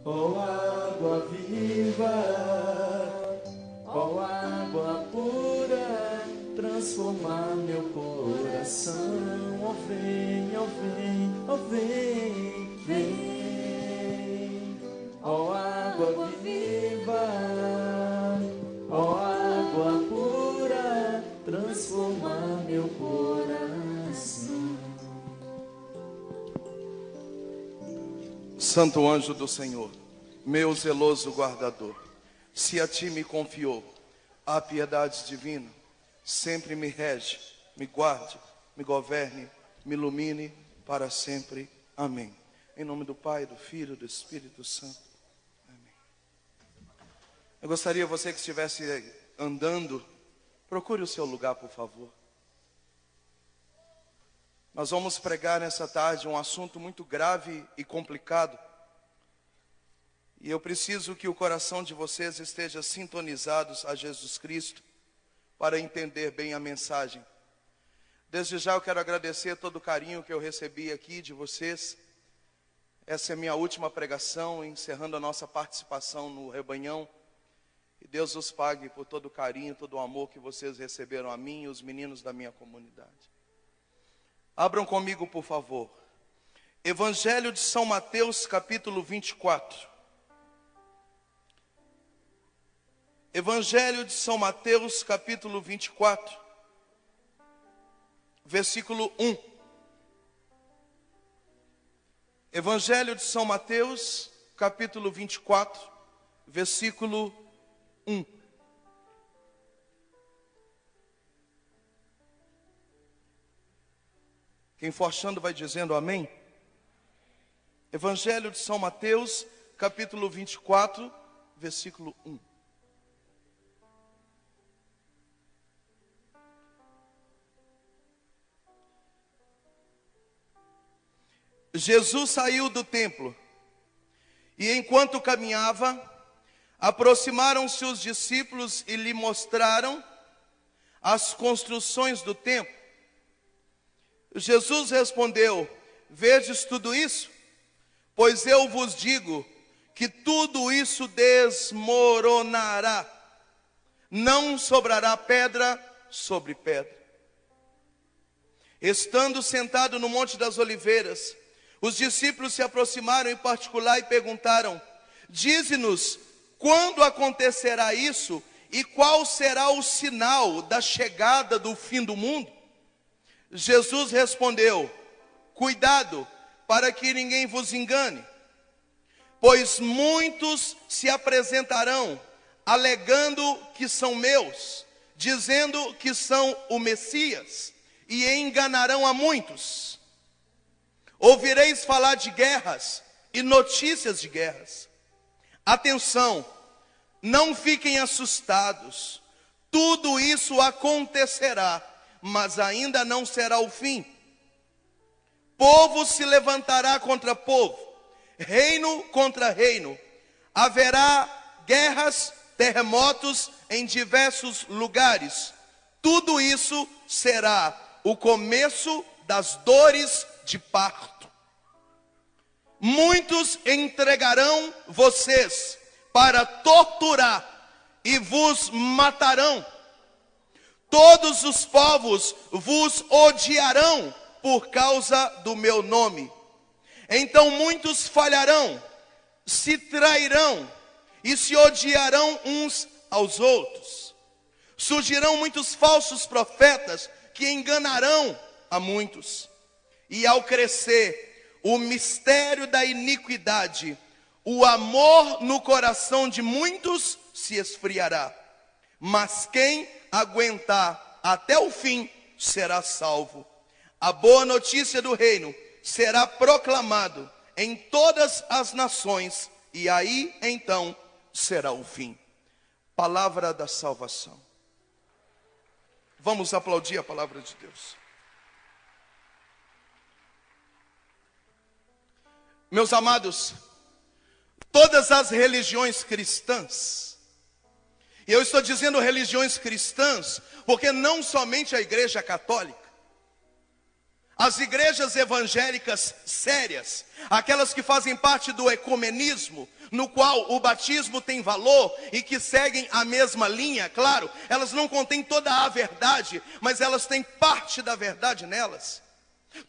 Ó água viva, ó água pura, transformar meu coração. Ó vem, ó vem, ó vem, vem. Ó água viva, ó água pura, transformar meu coração. Santo anjo do Senhor, meu zeloso guardador, se a ti me confiou a piedade divina, sempre me rege, me guarde, me governe, me ilumine para sempre. Amém. Em nome do Pai, do Filho e do Espírito Santo. Amém. Eu gostaria, você que estivesse andando, procure o seu lugar, por favor. Nós vamos pregar nessa tarde um assunto muito grave e complicado. E eu preciso que o coração de vocês esteja sintonizados a Jesus Cristo para entender bem a mensagem. Desde já eu quero agradecer todo o carinho que eu recebi aqui de vocês. Essa é a minha última pregação, encerrando a nossa participação no Rebanhão. E Deus os pague por todo o carinho, todo o amor que vocês receberam a mim e os meninos da minha comunidade. Abram comigo, por favor. Evangelho de São Mateus, capítulo 24. Evangelho de São Mateus, capítulo 24, versículo 1. Evangelho de São Mateus, capítulo 24, versículo 1. Quem for achando vai dizendo amém. Evangelho de São Mateus, capítulo 24, versículo 1. Jesus saiu do templo e, enquanto caminhava, aproximaram-se os discípulos e lhe mostraram as construções do templo. Jesus respondeu: vedes tudo isso? Pois eu vos digo que tudo isso desmoronará, não sobrará pedra sobre pedra. Estando sentado no Monte das Oliveiras, os discípulos se aproximaram em particular e perguntaram: dize-nos, quando acontecerá isso e qual será o sinal da chegada do fim do mundo? Jesus respondeu: cuidado, para que ninguém vos engane, pois muitos se apresentarão, alegando que são meus, dizendo que são o Messias, e enganarão a muitos. Ouvireis falar de guerras e notícias de guerras. Atenção, não fiquem assustados. Tudo isso acontecerá, mas ainda não será o fim. Povo se levantará contra povo, reino contra reino. Haverá guerras, terremotos em diversos lugares. Tudo isso será o começo das dores de parto. Muitos entregarão vocês para torturar e vos matarão. Todos os povos vos odiarão por causa do meu nome. Então muitos falharão, se trairão e se odiarão uns aos outros. Surgirão muitos falsos profetas que enganarão a muitos. E ao crescer o mistério da iniquidade, o amor no coração de muitos se esfriará. Mas quem aguentar até o fim será salvo. A boa notícia do reino será proclamado em todas as nações, e aí então será o fim. Palavra da salvação. Vamos aplaudir a palavra de Deus. Meus amados, todas as religiões cristãs, e eu estou dizendo religiões cristãs, porque não somente a Igreja Católica, As igrejas evangélicas sérias, aquelas que fazem parte do ecumenismo, no qual o batismo tem valor e que seguem a mesma linha, claro, elas não contêm toda a verdade, mas elas têm parte da verdade nelas.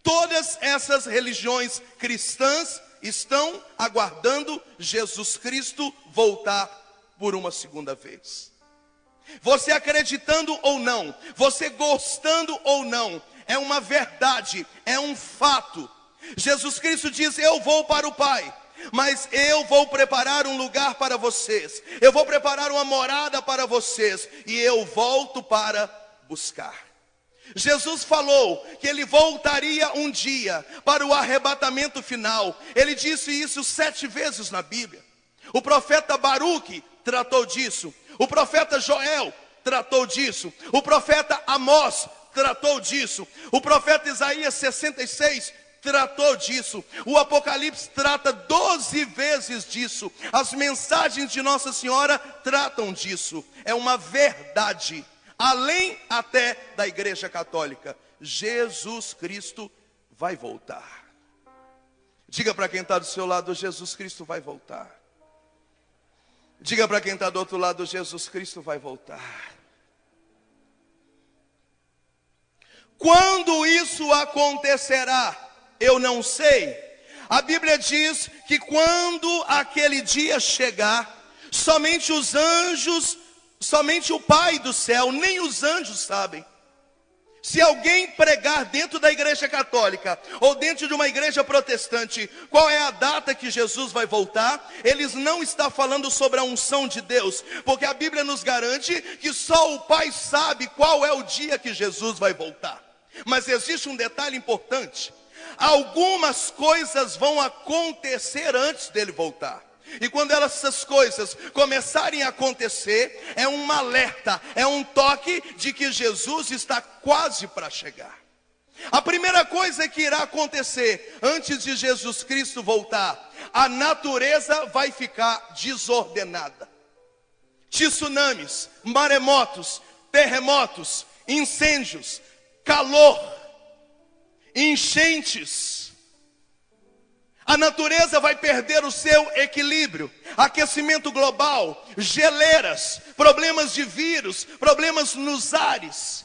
Todas essas religiões cristãs estão aguardando Jesus Cristo voltar por uma segunda vez. Você acreditando ou não, você gostando ou não, é uma verdade, é um fato. Jesus Cristo diz: eu vou para o Pai, mas eu vou preparar um lugar para vocês, eu vou preparar uma morada para vocês, e eu volto para buscar. Jesus falou que ele voltaria um dia para o arrebatamento final. Ele disse isso 7 vezes na Bíblia. O profeta Baruque tratou disso, o profeta Joel tratou disso, o profeta Amós tratou disso, o profeta Isaías 66 tratou disso, o Apocalipse trata 12 vezes disso, as mensagens de Nossa Senhora tratam disso. É uma verdade, além até da Igreja Católica. Jesus Cristo vai voltar. Diga para quem está do seu lado: Jesus Cristo vai voltar. Diga para quem está do outro lado: Jesus Cristo vai voltar. Quando isso acontecerá, eu não sei. A Bíblia diz que quando aquele dia chegar, somente os anjos, somente o Pai do céu, nem os anjos sabem. Se alguém pregar dentro da igreja católica ou dentro de uma igreja protestante qual é a data que Jesus vai voltar, eles não estão falando sobre a unção de Deus, porque a Bíblia nos garante que só o Pai sabe qual é o dia que Jesus vai voltar. Mas existe um detalhe importante: algumas coisas vão acontecer antes dele voltar. E quando essas coisas começarem a acontecer, é um alerta, é um toque de que Jesus está quase para chegar. A primeira coisa que irá acontecer antes de Jesus Cristo voltar: a natureza vai ficar desordenada. Tsunamis, maremotos, terremotos, incêndios, calor, enchentes. A natureza vai perder o seu equilíbrio. Aquecimento global, geleiras, problemas de vírus, problemas nos ares.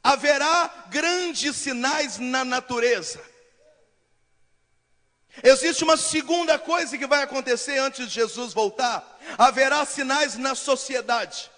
Haverá grandes sinais na natureza. Existe uma segunda coisa que vai acontecer antes de Jesus voltar: haverá sinais na sociedade.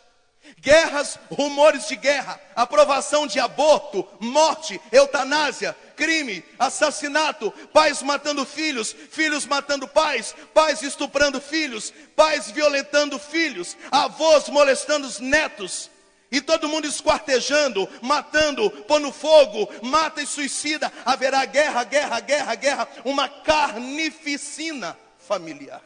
Guerras, rumores de guerra, aprovação de aborto, morte, eutanásia, crime, assassinato, pais matando filhos, filhos matando pais, pais estuprando filhos, pais violentando filhos, avós molestando os netos, e todo mundo esquartejando, matando, pondo fogo, mata e suicida. Haverá guerra, guerra, guerra, guerra, uma carnificina familiar.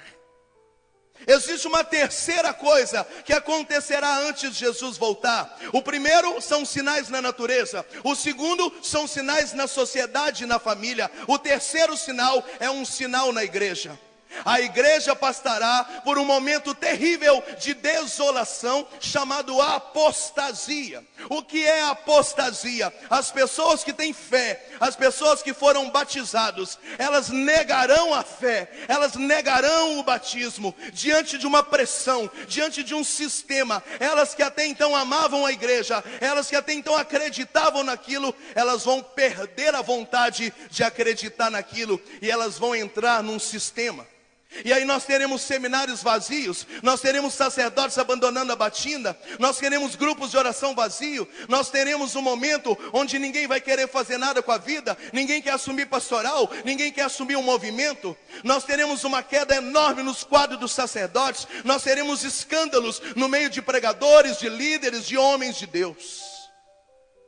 Existe uma terceira coisa que acontecerá antes de Jesus voltar. O primeiro são sinais na natureza. O segundo são sinais na sociedade e na família. O terceiro sinal é um sinal na igreja. A igreja passará por um momento terrível de desolação, chamado apostasia. O que é apostasia? As pessoas que têm fé, as pessoas que foram batizados, elas negarão a fé, elas negarão o batismo, diante de uma pressão, diante de um sistema. Elas que até então amavam a igreja, elas que até então acreditavam naquilo, elas vão perder a vontade de acreditar naquilo, e elas vão entrar num sistema. E aí nós teremos seminários vazios, nós teremos sacerdotes abandonando a batina, nós teremos grupos de oração vazio, nós teremos um momento onde ninguém vai querer fazer nada com a vida, ninguém quer assumir pastoral, ninguém quer assumir um movimento. Nós teremos uma queda enorme nos quadros dos sacerdotes, nós teremos escândalos no meio de pregadores, de líderes, de homens de Deus.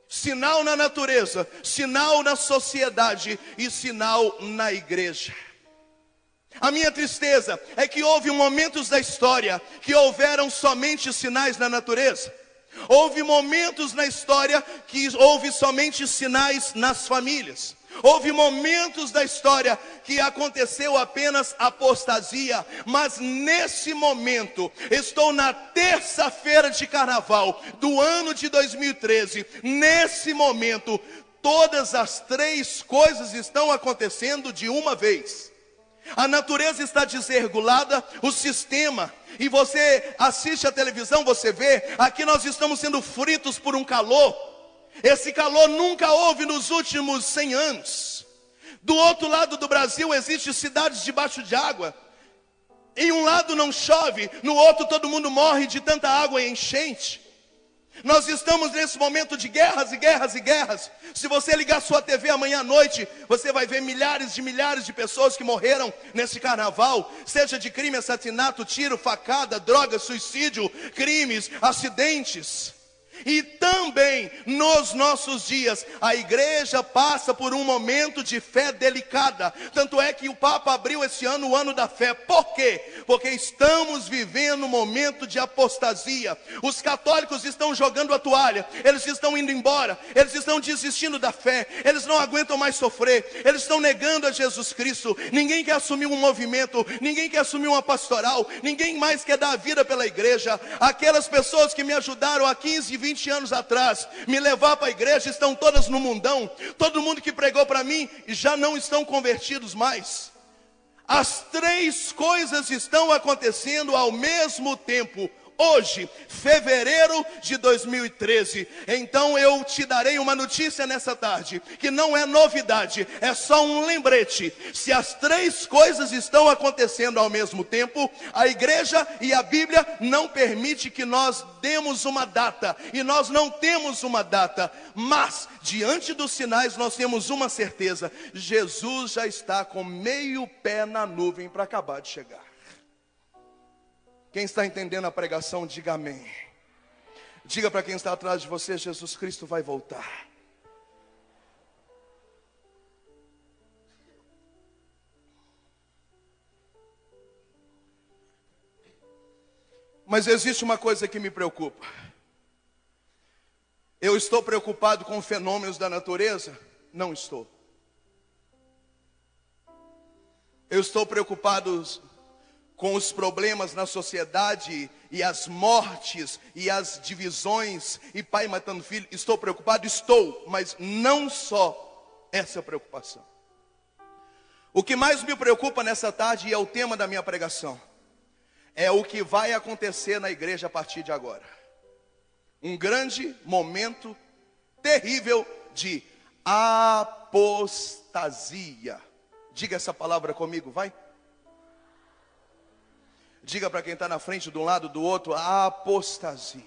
Sinal na natureza, sinal na sociedade e sinal na igreja. A minha tristeza é que houve momentos da história que houveram somente sinais na natureza. Houve momentos na história que houve somente sinais nas famílias. Houve momentos da história que aconteceu apenas apostasia. Mas nesse momento, estou na terça-feira de carnaval do ano de 2013. Nesse momento, todas as três coisas estão acontecendo de uma vez. A natureza está desregulada, o sistema, e você assiste a televisão, você vê, aqui nós estamos sendo fritos por um calor. Esse calor nunca houve nos últimos 100 anos. Do outro lado do Brasil existem cidades debaixo de água. Em um lado não chove, no outro todo mundo morre de tanta água e enchente. Nós estamos nesse momento de guerras e guerras e guerras. Se você ligar sua TV amanhã à noite, você vai ver milhares de pessoas que morreram nesse carnaval, seja de crime, assassinato, tiro, facada, droga, suicídio, crimes, acidentes. E também nos nossos dias a igreja passa por um momento de fé delicada. Tanto é que o Papa abriu esse ano o ano da fé. Por quê? Porque estamos vivendo um momento de apostasia. Os católicos estão jogando a toalha, eles estão indo embora, eles estão desistindo da fé, eles não aguentam mais sofrer, eles estão negando a Jesus Cristo. Ninguém quer assumir um movimento, ninguém quer assumir uma pastoral, ninguém mais quer dar a vida pela igreja. Aquelas pessoas que me ajudaram há 15, 20 anos atrás, me levar para a igreja, estão todas no mundão. Todo mundo que pregou para mim já não estão convertidos mais. As três coisas estão acontecendo ao mesmo tempo. Hoje, fevereiro de 2013. Então eu te darei uma notícia nessa tarde, que não é novidade, é só um lembrete. Se as três coisas estão acontecendo ao mesmo tempo, a igreja e a Bíblia não permite que nós demos uma data, e nós não temos uma data, mas diante dos sinais nós temos uma certeza: Jesus já está com meio pé na nuvem para acabar de chegar. Quem está entendendo a pregação, diga amém. Diga para quem está atrás de você: Jesus Cristo vai voltar. Mas existe uma coisa que me preocupa. Eu estou preocupado com fenômenos da natureza? Não estou. Eu estou preocupado com os problemas na sociedade e as mortes e as divisões e pai matando filho. Estou preocupado? Estou, mas não só essa preocupação. O que mais me preocupa nessa tarde, e é o tema da minha pregação, é o que vai acontecer na igreja a partir de agora. Um grande momento terrível de apostasia. Diga essa palavra comigo, vai. Diga para quem está na frente, de um lado, do outro: apostasia.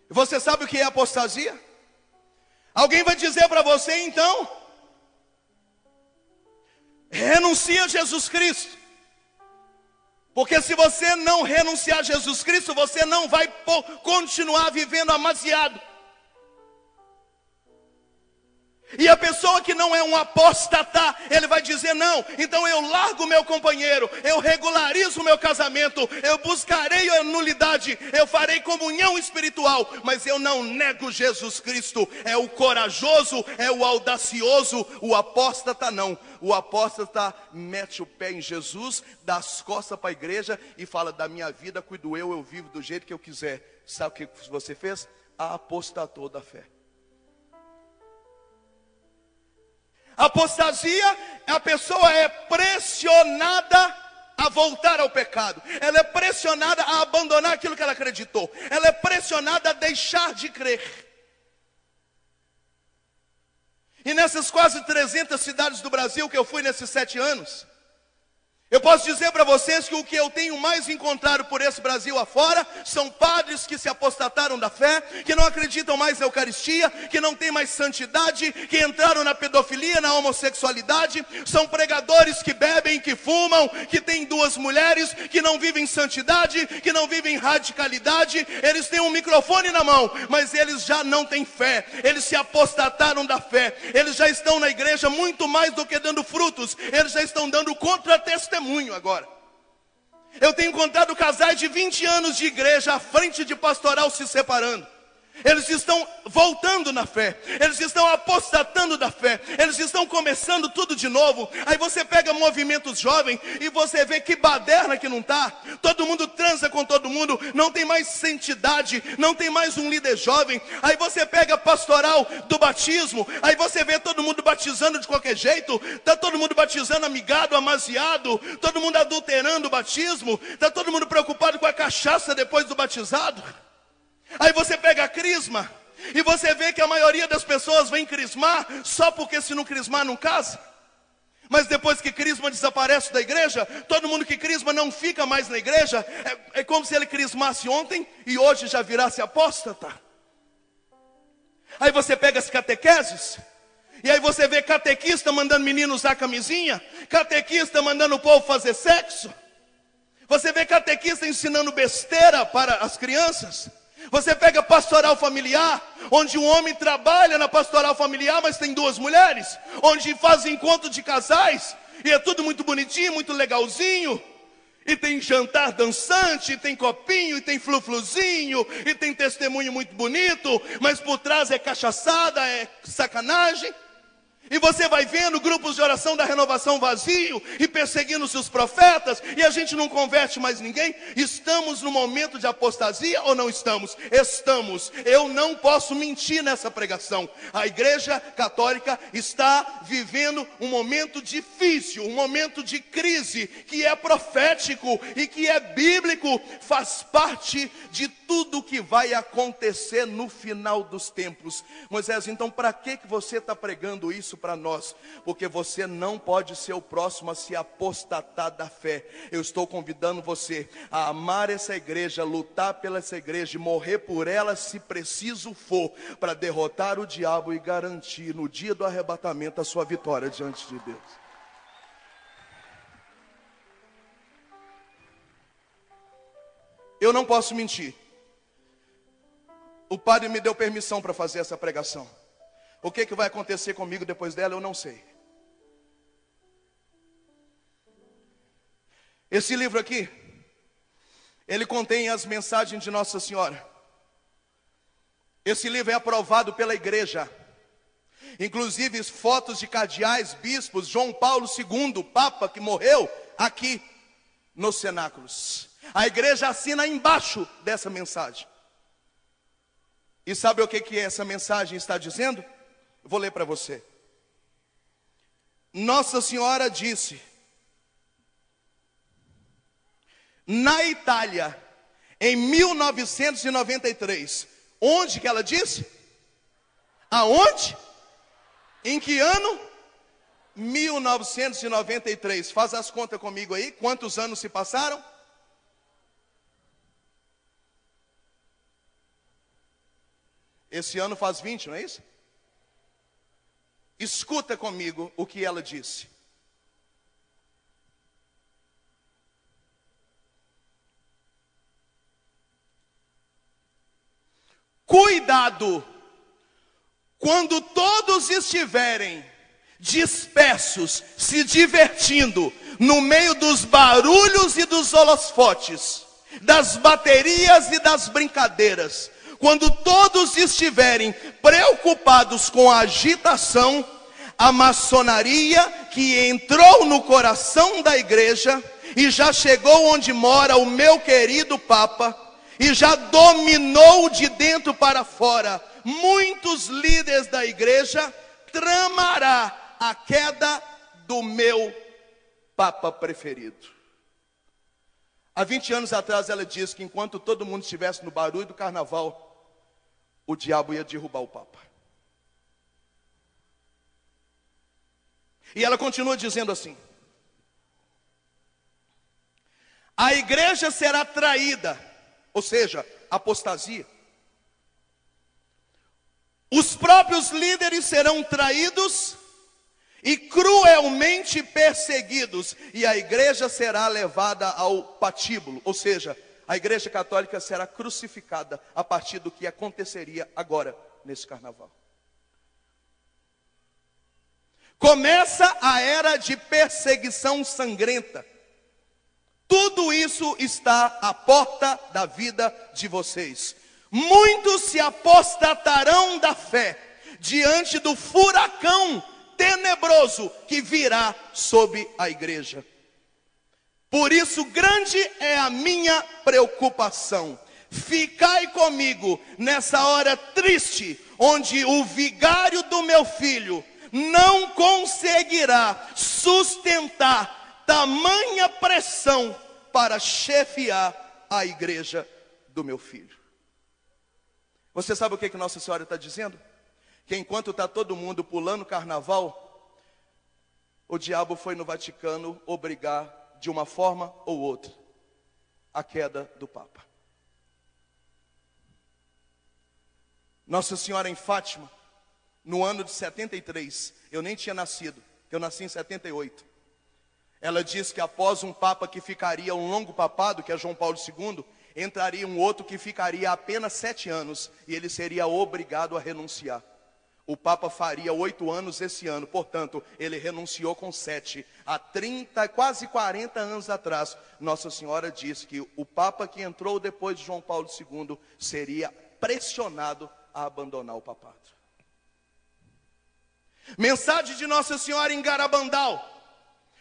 Você sabe o que é apostasia? Alguém vai dizer para você, então, renuncia a Jesus Cristo. Porque se você não renunciar a Jesus Cristo, você não vai continuar vivendo amasiado. E a pessoa que não é um apóstata, ele vai dizer: não, então eu largo o meu companheiro, eu regularizo o meu casamento, eu buscarei a nulidade, eu farei comunhão espiritual, mas eu não nego Jesus Cristo. É o corajoso, é o audacioso. O apóstata não. O apóstata mete o pé em Jesus, dá as costas para a igreja e fala: da minha vida cuido eu vivo do jeito que eu quiser. Sabe o que você fez? Apostatou da fé. Apostasia, a pessoa é pressionada a voltar ao pecado. Ela é pressionada a abandonar aquilo que ela acreditou. Ela é pressionada a deixar de crer. E nessas quase 300 cidades do Brasil que eu fui nesses 7 anos, eu posso dizer para vocês que o que eu tenho mais encontrado por esse Brasil afora são padres que se apostataram da fé, que não acreditam mais na Eucaristia, que não têm mais santidade, que entraram na pedofilia, na homossexualidade. São pregadores que bebem, que fumam, que têm 2 mulheres, que não vivem santidade, que não vivem radicalidade. Eles têm um microfone na mão, mas eles já não têm fé. Eles se apostataram da fé. Eles já estão na igreja muito mais do que dando frutos. Eles já estão dando contra-testemunho agora. Eu tenho encontrado casais de 20 anos de igreja à frente de pastoral se separando. Eles estão voltando na fé, eles estão apostatando da fé, eles estão começando tudo de novo. Aí você pega movimentos jovens e você vê que baderna que não está. Todo mundo transa com todo mundo, não tem mais santidade, não tem mais um líder jovem. Aí você pega pastoral do batismo, aí você vê todo mundo batizando de qualquer jeito. Está todo mundo batizando amigado, amaziado, todo mundo adulterando o batismo. Está todo mundo preocupado com a cachaça depois do batizado. Aí você pega a crisma e você vê que a maioria das pessoas vem crismar só porque se não crismar não casa. Mas depois que crisma desaparece da igreja, todo mundo que crisma não fica mais na igreja. É como se ele crismasse ontem e hoje já virasse apóstata. Aí você pega as catequeses e aí você vê catequista mandando menino usar camisinha, catequista mandando o povo fazer sexo. Você vê catequista ensinando besteira para as crianças. Você pega pastoral familiar, onde um homem trabalha na pastoral familiar, mas tem duas mulheres, onde faz encontro de casais, e é tudo muito bonitinho, muito legalzinho, e tem jantar dançante, e tem copinho, e tem flufluzinho, e tem testemunho muito bonito, mas por trás é cachaçada, é sacanagem. E você vai vendo grupos de oração da renovação vazio e perseguindo seus profetas, e a gente não converte mais ninguém. Estamos no momento de apostasia ou não estamos? Estamos. Eu não posso mentir nessa pregação. A Igreja Católica está vivendo um momento difícil, um momento de crise, que é profético e que é bíblico, faz parte de tudo que vai acontecer no final dos tempos. Moisés, então para que você está pregando isso para nós? Porque você não pode ser o próximo a se apostatar da fé. Eu estou convidando você a amar essa igreja, lutar pela essa igreja e morrer por ela se preciso for, para derrotar o diabo e garantir no dia do arrebatamento a sua vitória diante de Deus. Eu não posso mentir. O padre me deu permissão para fazer essa pregação. O que vai acontecer comigo depois dela, eu não sei. Esse livro aqui, ele contém as mensagens de Nossa Senhora. Esse livro é aprovado pela igreja. Inclusive fotos de cardeais, bispos, João Paulo II, Papa, que morreu aqui nos cenáculos. A igreja assina embaixo dessa mensagem. E sabe o que essa mensagem está dizendo? Eu vou ler para você. Nossa Senhora disse: na Itália, em 1993. Onde que ela disse? Aonde? Em que ano? 1993. Faz as contas comigo aí. Quantos anos se passaram? Esse ano faz 20, não é isso? Escuta comigo o que ela disse. Cuidado, quando todos estiverem dispersos, se divertindo, no meio dos barulhos e dos holofotes, das baterias e das brincadeiras, quando todos estiverem preocupados com a agitação, a maçonaria que entrou no coração da igreja e já chegou onde mora o meu querido Papa, e já dominou de dentro para fora muitos líderes da igreja, tramará a queda do meu Papa preferido. Há 20 anos atrás ela disse que enquanto todo mundo estivesse no barulho do carnaval, o diabo ia derrubar o Papa. E ela continua dizendo assim: a igreja será traída, ou seja, apostasia. Os próprios líderes serão traídos e cruelmente perseguidos, e a igreja será levada ao patíbulo, ou seja, a igreja católica será crucificada a partir do que aconteceria agora nesse carnaval. Começa a era de perseguição sangrenta. Tudo isso está à porta da vida de vocês. muitos se apostatarão da fé diante do furacão tenebroso que virá sobre a igreja. Por isso, grande é a minha preocupação. Ficai comigo nessa hora triste, onde o vigário do meu filho não conseguirá sustentar tamanha pressão para chefiar a igreja do meu filho. Você sabe o que Nossa Senhora está dizendo? Que enquanto está todo mundo pulando carnaval, o diabo foi no Vaticano obrigar, de uma forma ou outra, a queda do Papa. Nossa Senhora em Fátima, no ano de 73, eu nem tinha nascido, eu nasci em 78. Ela diz que após um Papa que ficaria um longo papado, que é João Paulo II, entraria um outro que ficaria apenas 7 anos, e ele seria obrigado a renunciar. O Papa faria 8 anos esse ano, portanto, ele renunciou com 7. Há 30, quase 40 anos atrás, Nossa Senhora disse que o Papa que entrou depois de João Paulo II seria pressionado a abandonar o papado. Mensagem de Nossa Senhora em Garabandal,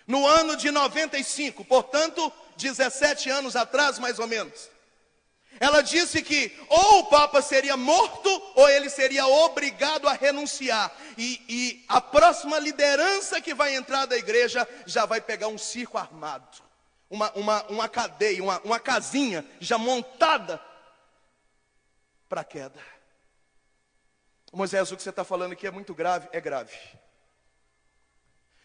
no ano de 95, portanto, 17 anos atrás, mais ou menos. Ela disse que ou o Papa seria morto, ou ele seria obrigado a renunciar. E a próxima liderança que vai entrar da igreja já vai pegar um circo armado. Uma cadeia, uma casinha já montada para a queda. Moisés, o que você está falando aqui é muito grave? É grave.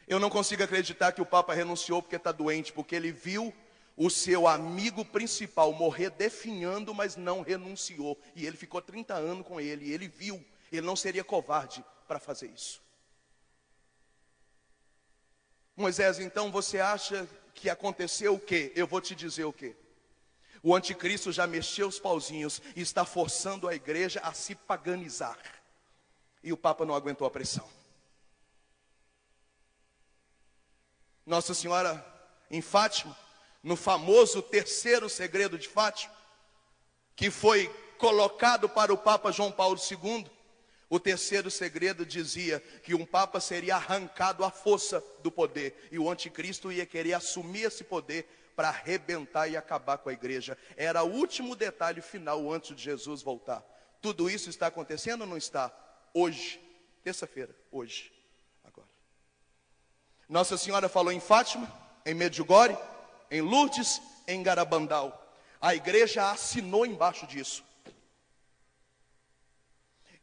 Eu não consigo acreditar que o Papa renunciou porque está doente, porque ele viu o seu amigo principal morrer definhando, mas não renunciou. E ele ficou 30 anos com ele, e ele viu, ele não seria covarde para fazer isso. Moisés, então você acha que aconteceu o quê? Eu vou te dizer o quê. O anticristo já mexeu os pauzinhos e está forçando a igreja a se paganizar. E o Papa não aguentou a pressão. Nossa Senhora em Fátima, no famoso terceiro segredo de Fátima, que foi colocado para o Papa João Paulo II, o terceiro segredo dizia que um Papa seria arrancado à força do poder, e o anticristo ia querer assumir esse poder para arrebentar e acabar com a igreja. Era o último detalhe final antes de Jesus voltar. Tudo isso está acontecendo ou não está? Hoje, terça-feira, hoje, agora. Nossa Senhora falou em Fátima, em Medjugorje, em Lourdes, em Garabandal. A igreja assinou embaixo disso.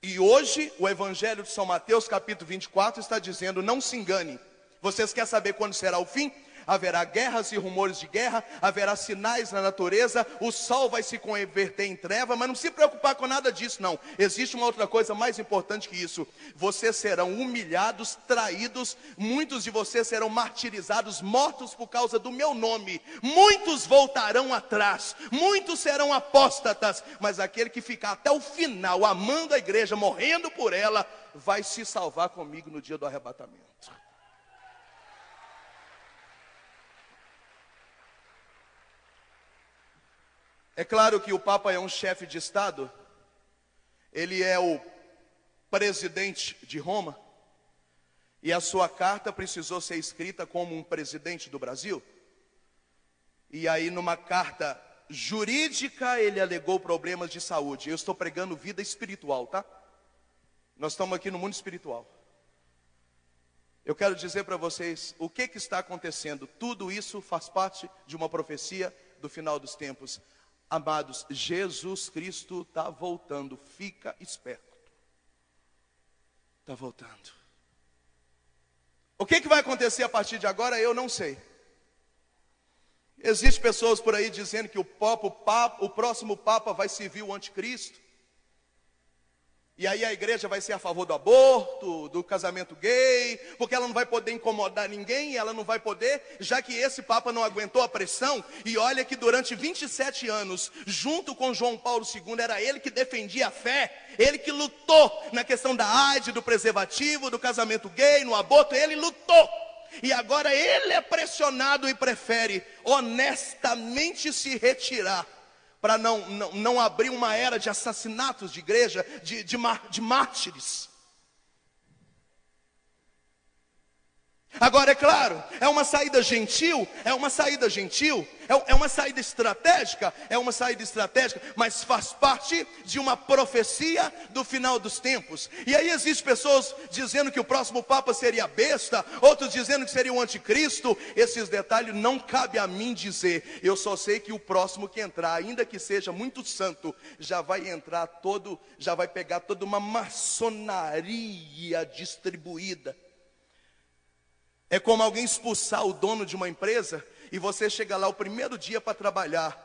E hoje o Evangelho de São Mateus, capítulo 24, está dizendo: não se engane. Vocês querem saber quando será o fim? Haverá guerras e rumores de guerra, haverá sinais na natureza, o sol vai se converter em treva, mas não se preocupar com nada disso não. Existe uma outra coisa mais importante que isso. Vocês serão humilhados, traídos, muitos de vocês serão martirizados, mortos por causa do meu nome. Muitos voltarão atrás, muitos serão apóstatas, mas aquele que ficar até o final, amando a igreja, morrendo por ela, vai se salvar comigo no dia do arrebatamento. É claro que o Papa é um chefe de Estado, ele é o presidente de Roma, e a sua carta precisou ser escrita como um presidente do Brasil. E aí numa carta jurídica ele alegou problemas de saúde. Eu estou pregando vida espiritual, tá? Nós estamos aqui no mundo espiritual. Eu quero dizer para vocês o que está acontecendo. Tudo isso faz parte de uma profecia do final dos tempos. Amados, Jesus Cristo está voltando, fica esperto. Está voltando. O que vai acontecer a partir de agora, eu não sei. Existem pessoas por aí dizendo que o próximo Papa vai servir o anticristo. E aí a igreja vai ser a favor do aborto, do casamento gay, porque ela não vai poder incomodar ninguém, ela não vai poder, já que esse Papa não aguentou a pressão. E olha que durante 27 anos, junto com João Paulo II, era ele que defendia a fé, ele que lutou na questão da AIDS, do preservativo, do casamento gay, no aborto, ele lutou. E agora ele é pressionado e prefere honestamente se retirar, para não abrir uma era de assassinatos de igreja, de mártires. Agora, é claro, é uma saída gentil, é uma saída estratégica, mas faz parte de uma profecia do final dos tempos. E aí existem pessoas dizendo que o próximo Papa seria besta, outros dizendo que seria o anticristo. Esses detalhes não cabe a mim dizer. Eu só sei que o próximo que entrar, ainda que seja muito santo, já vai pegar toda uma maçonaria distribuída. É como alguém expulsar o dono de uma empresa e você chega lá o primeiro dia para trabalhar.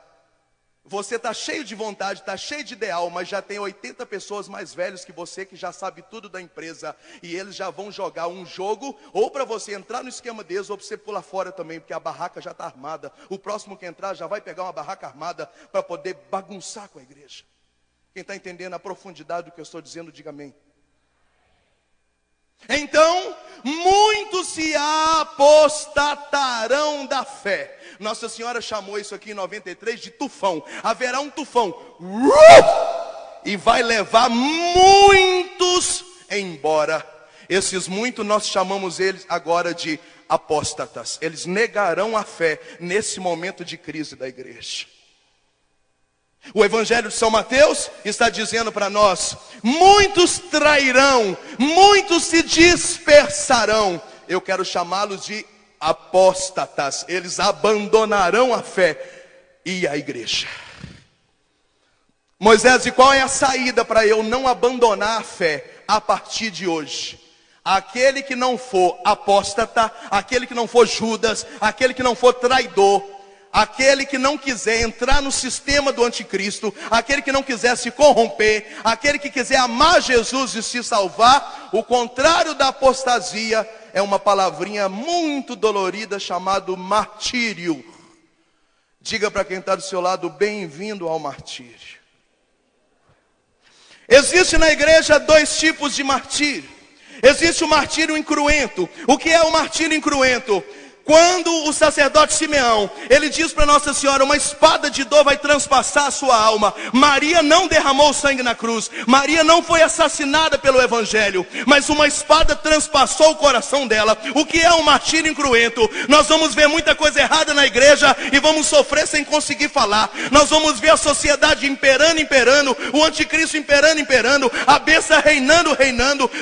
Você está cheio de vontade, está cheio de ideal, mas já tem 80 pessoas mais velhas que você que já sabe tudo da empresa. E eles já vão jogar um jogo, ou para você entrar no esquema deles, ou para você pular fora também, porque a barraca já está armada. O próximo que entrar já vai pegar uma barraca armada para poder bagunçar com a igreja. Quem está entendendo a profundidade do que eu estou dizendo, diga amém. Então, muitos se apostatarão da fé. Nossa Senhora chamou isso aqui em 93 de tufão. Haverá um tufão e vai levar muitos embora. Esses muitos nós chamamos eles agora de apóstatas. Eles negarão a fé nesse momento de crise da igreja. O Evangelho de São Mateus está dizendo para nós: muitos trairão, muitos se dispersarão. Eu quero chamá-los de apóstatas. Eles abandonarão a fé e a igreja. Moisés, e qual é a saída para eu não abandonar a fé a partir de hoje? Aquele que não for apóstata, aquele que não for Judas, aquele que não for traidor, aquele que não quiser entrar no sistema do anticristo, aquele que não quiser se corromper, aquele que quiser amar Jesus e se salvar, o contrário da apostasia é uma palavrinha muito dolorida chamada martírio. Diga para quem está do seu lado: bem-vindo ao martírio. Existe na igreja dois tipos de martírio. Existe o martírio incruento. O que é o martírio incruento? Quando o sacerdote Simeão, ele diz para Nossa Senhora: uma espada de dor vai transpassar a sua alma. Maria não derramou sangue na cruz, Maria não foi assassinada pelo Evangelho, mas uma espada transpassou o coração dela. O que é um martírio incruento? Nós vamos ver muita coisa errada na igreja e vamos sofrer sem conseguir falar. Nós vamos ver a sociedade imperando, o anticristo imperando, a besta reinando.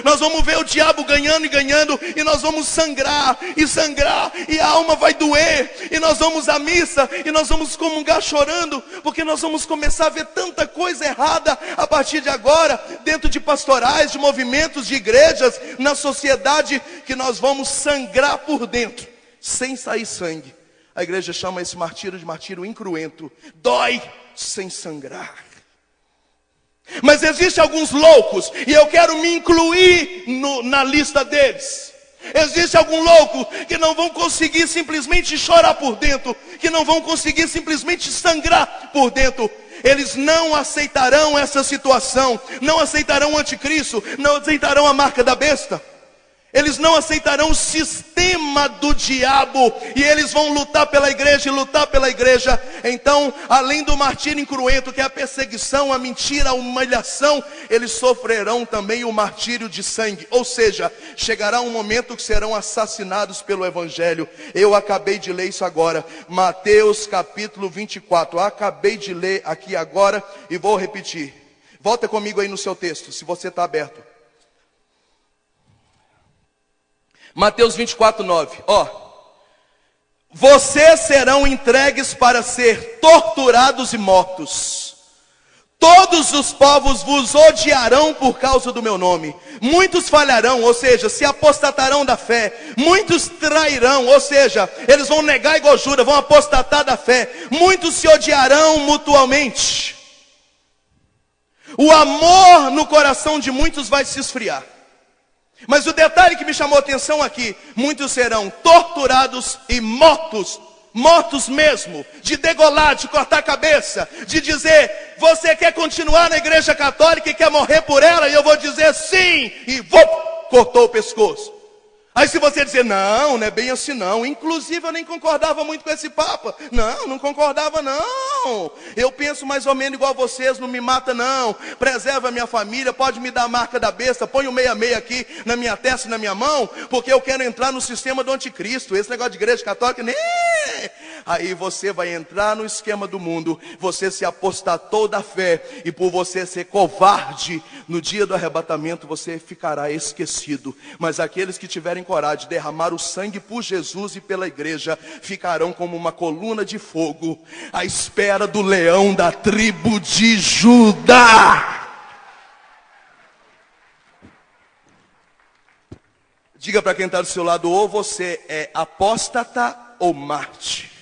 Nós vamos ver o diabo ganhando, e nós vamos sangrar, e a alma vai doer, e nós vamos à missa, e nós vamos comungar chorando, porque nós vamos começar a ver tanta coisa errada a partir de agora, dentro de pastorais, de movimentos, de igrejas, na sociedade, que nós vamos sangrar por dentro, sem sair sangue. A igreja chama esse martírio de martírio incruento. Dói sem sangrar. Mas existem alguns loucos, e eu quero me incluir na lista deles. Existe algum louco que não vão conseguir simplesmente chorar por dentro, que não vão conseguir simplesmente sangrar por dentro. Eles não aceitarão essa situação, não aceitarão o anticristo, não aceitarão a marca da besta. Eles não aceitarão o sistema do diabo, e eles vão lutar pela igreja. Então, além do martírio incruento, que é a perseguição, a mentira, a humilhação, eles sofrerão também o martírio de sangue. Ou seja, chegará um momento que serão assassinados pelo Evangelho. Eu acabei de ler isso agora, Mateus capítulo 24. Acabei de ler aqui agora e vou repetir. Volta comigo aí no seu texto, se você está aberto. Mateus 24, 9. Vocês serão entregues para ser torturados e mortos. Todos os povos vos odiarão por causa do meu nome. Muitos falharão, ou seja, se apostatarão da fé. Muitos trairão, ou seja, eles vão negar igual Judas, vão apostatar da fé. Muitos se odiarão mutuamente. O amor no coração de muitos vai se esfriar. Mas o detalhe que me chamou a atenção aqui: muitos serão torturados e mortos. Mortos mesmo, de degolar, de cortar a cabeça, de dizer: você quer continuar na igreja católica e quer morrer por ela? E eu vou dizer sim, e cortou o pescoço. Aí se você dizer, não é bem assim não. Inclusive eu nem concordava muito com esse Papa. Não concordava não. Eu penso mais ou menos igual a vocês, não me mata não. Preserva a minha família, pode me dar a marca da besta, põe o 66 aqui na minha testa e na minha mão, porque eu quero entrar no sistema do anticristo. Esse negócio de igreja católica, nem... Aí você vai entrar no esquema do mundo, você se apostatou da fé, e por você ser covarde, no dia do arrebatamento você ficará esquecido. Mas aqueles que tiverem coragem de derramar o sangue por Jesus e pela igreja, ficarão como uma coluna de fogo, à espera do leão da tribo de Judá. Diga para quem está do seu lado, ou você é apóstata ou Marte.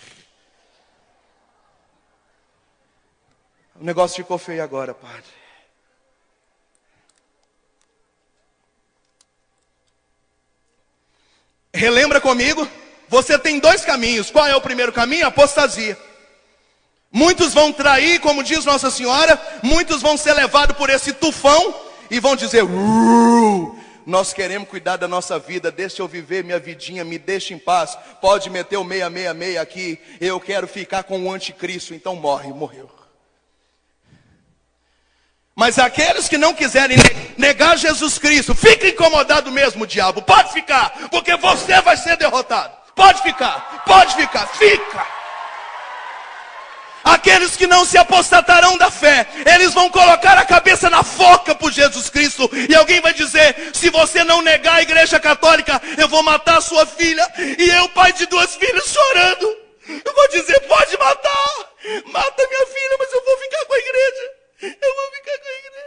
O negócio ficou feio agora, padre. Relembra comigo? Você tem dois caminhos. Qual é o primeiro caminho? Apostasia. Muitos vão trair, como diz Nossa Senhora. Muitos vão ser levados por esse tufão e vão dizer: nós queremos cuidar da nossa vida, deixa eu viver minha vidinha, me deixa em paz. Pode meter o 666 aqui, eu quero ficar com o anticristo. Então morreu. Mas aqueles que não quiserem negar Jesus Cristo, fica incomodado mesmo, diabo. Pode ficar, porque você vai ser derrotado. Pode ficar, fica. Aqueles que não se apostatarão da fé, eles vão colocar a cabeça na forca por Jesus Cristo. E alguém vai dizer: se você não negar a igreja católica, eu vou matar a sua filha. E eu, pai de 2 filhas, chorando, eu vou dizer: pode matar, mata minha filha, mas eu vou ficar com a igreja. Eu vou ficar com a igreja.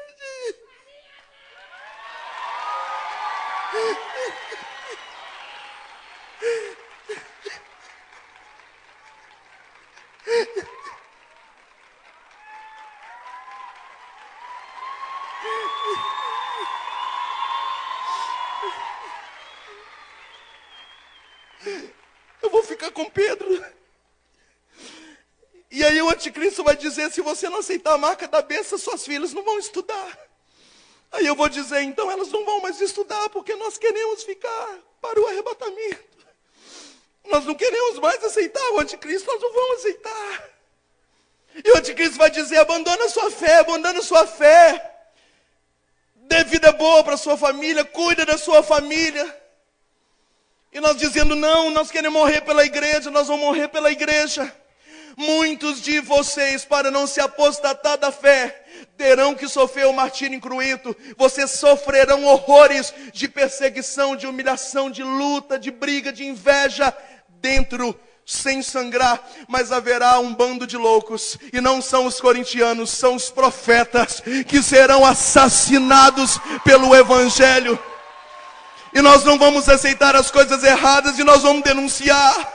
Eu vou ficar com Pedro. E aí o anticristo vai dizer: se você não aceitar a marca da besta, suas filhas não vão estudar. Aí eu vou dizer: então elas não vão mais estudar, porque nós queremos ficar para o arrebatamento. Nós não queremos mais aceitar o anticristo, nós não vamos aceitar. E o anticristo vai dizer: abandona sua fé. Dê vida boa para sua família, cuida da sua família. E nós dizendo: não, nós queremos morrer pela igreja, nós vamos morrer pela igreja. Muitos de vocês, para não se apostatar da fé, terão que sofrer o martírio cruento. Vocês sofrerão horrores de perseguição, de humilhação, de luta, de briga, de inveja, dentro, sem sangrar. Mas haverá um bando de loucos, e não são os corintianos, são os profetas, que serão assassinados pelo evangelho. E nós não vamos aceitar as coisas erradas, e nós vamos denunciar.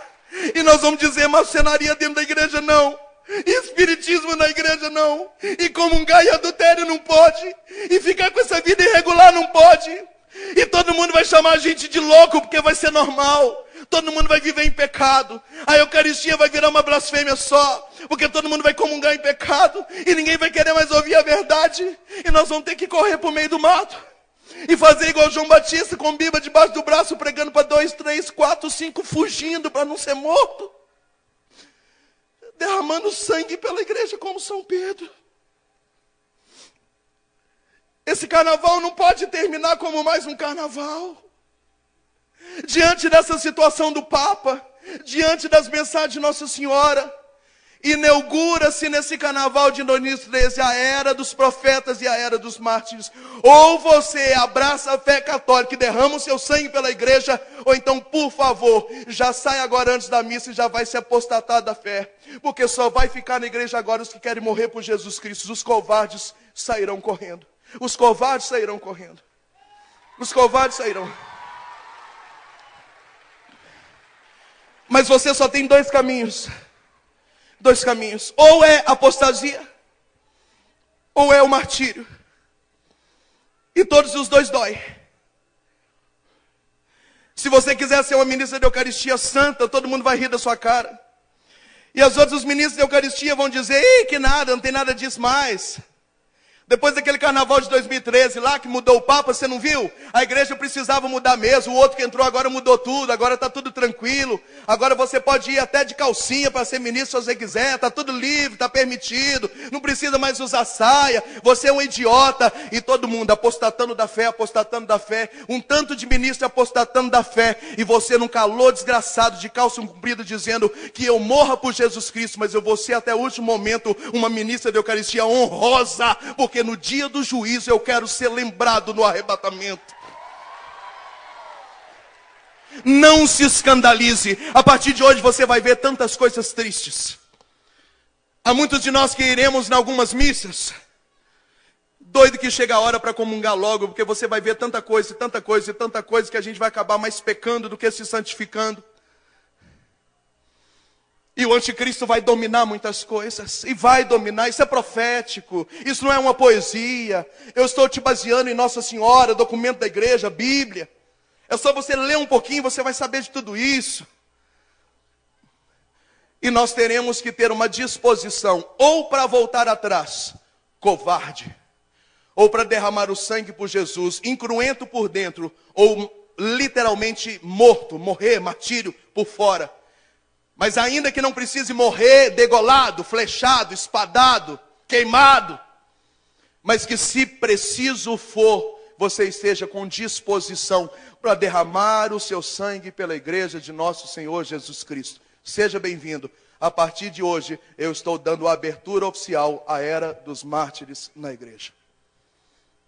E nós vamos dizer: maçonaria dentro da igreja não, espiritismo na igreja não, e comungar e adultério não pode, e ficar com essa vida irregular não pode. E todo mundo vai chamar a gente de louco, porque vai ser normal. Todo mundo vai viver em pecado. A Eucaristia vai virar uma blasfêmia só, porque todo mundo vai comungar em pecado, e ninguém vai querer mais ouvir a verdade. E nós vamos ter que correr por meio do mato e fazer igual João Batista, com Bíblia debaixo do braço, pregando para 2, 3, 4, 5, fugindo para não ser morto, derramando sangue pela igreja como São Pedro. Esse carnaval não pode terminar como mais um carnaval. Diante dessa situação do Papa, diante das mensagens de Nossa Senhora, inaugura-se nesse carnaval de 2013 a era dos profetas e a era dos mártires. Ou você abraça a fé católica e derrama o seu sangue pela igreja, ou então, por favor, já sai agora antes da missa e já vai se apostatar da fé. Porque só vai ficar na igreja agora os que querem morrer por Jesus Cristo. Os covardes sairão correndo. Os covardes sairão correndo. Os covardes sairão. Mas você só tem 2 caminhos. 2 caminhos. Ou é apostasia, ou é o martírio. E todos os dois dói. Se você quiser ser uma ministra da Eucaristia santa, todo mundo vai rir da sua cara. E os outros ministros da Eucaristia vão dizer: ei, que nada, não tem nada disso mais. Depois daquele carnaval de 2013 lá, que mudou o Papa, você não viu? A igreja precisava mudar mesmo, o outro que entrou agora mudou tudo, agora está tudo tranquilo. Agora você pode ir até de calcinha para ser ministro se você quiser, está tudo livre, está permitido, não precisa mais usar saia, você é um idiota. E todo mundo apostatando da fé, um tanto de ministro apostatando da fé, e você num calor desgraçado de calça comprida dizendo que eu morra por Jesus Cristo, mas eu vou ser até o último momento uma ministra de Eucaristia honrosa, porque no dia do juízo eu quero ser lembrado no arrebatamento. Não se escandalize. A partir de hoje você vai ver tantas coisas tristes. Há muitos de nós que iremos em algumas missas, doido que chega a hora para comungar logo, porque você vai ver tanta coisa, que a gente vai acabar mais pecando do que se santificando. E o anticristo vai dominar muitas coisas, e vai dominar. Isso é profético, isso não é uma poesia. Eu estou te baseando em Nossa Senhora, documento da igreja, Bíblia. É só você ler um pouquinho, você vai saber de tudo isso. E nós teremos que ter uma disposição, ou para voltar atrás, covarde, ou para derramar o sangue por Jesus, incruento por dentro, ou literalmente morto, morrer, martírio por fora. Mas ainda que não precise morrer degolado, flechado, espadado, queimado, mas que se preciso for, você esteja com disposição para derramar o seu sangue pela igreja de nosso Senhor Jesus Cristo. Seja bem-vindo. A partir de hoje, eu estou dando a abertura oficial à era dos mártires na igreja.